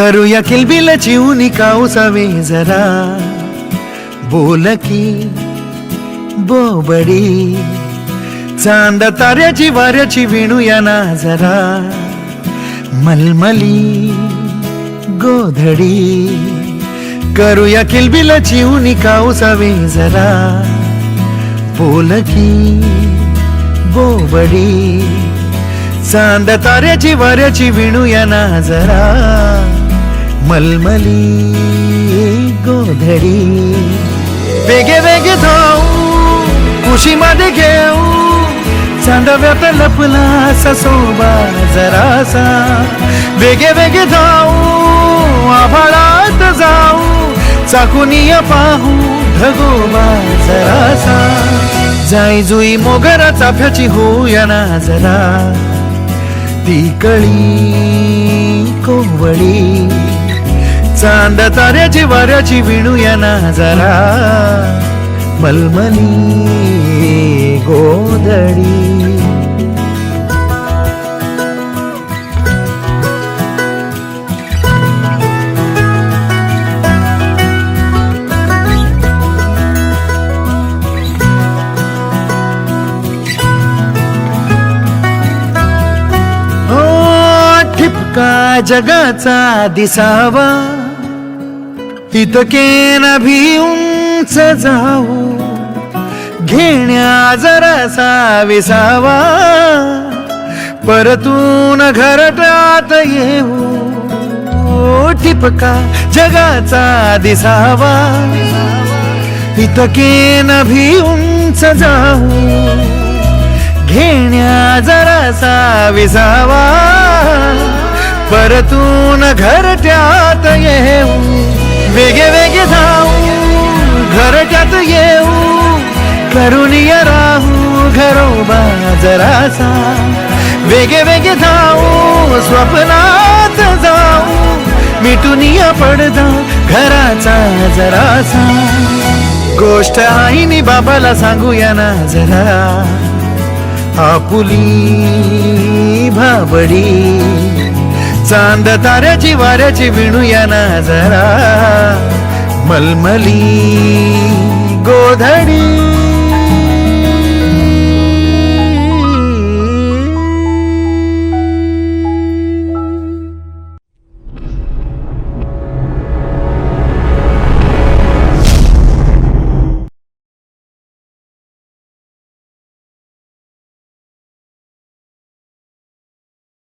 करूया किलबिल चिवनी काऊसावे जरा बोल की बोबडी चांद ताऱ्याची वाऱ्याची विणूया ना जरा मलमली गोधडी करूया किलबिल चिवनी काऊसावे जरा बोल की बोबडी चांद ताऱ्याची वाऱ्याची विणूया ना जरा मलमली गोधडी वेगे वेगे धावू कुशीमध्ये घेऊ चांदव्यात लपला ससोबा जरासा वेगे वेगे धावू आभाळात जाऊ चाकुनिया पाहू ढगोबा जरासा जाई जुई मोगरा चाफ्याची होऊया ना जरा ती कळी कोवळी चांद ताऱ्याची वाऱ्याची विणूया ना जरा मलमली गोधडी ठिपका जगाचा दिसावा इतके नभी उंच जाऊ घेण्या जरासा विसावा परतून घरटात येऊ ठिपका जगाचा दिसावा इतके नभी उंच जाऊ घेण्या जरासा विसावा परतून घरट्यात येऊ वेगे वेगे धावू घरट्यात येऊ करुनिया राहू घरोबा जरासा वेगे वेगे धावू स्वप्नात जाऊ मिटूनिया पडदा घराचा जरासा गोष्ट आईनी बाबाला सांगूया ना जरा आपुली भाबडी चांद ताऱ्याची वाऱ्याची विणूया ना जरा मलमली गोधडी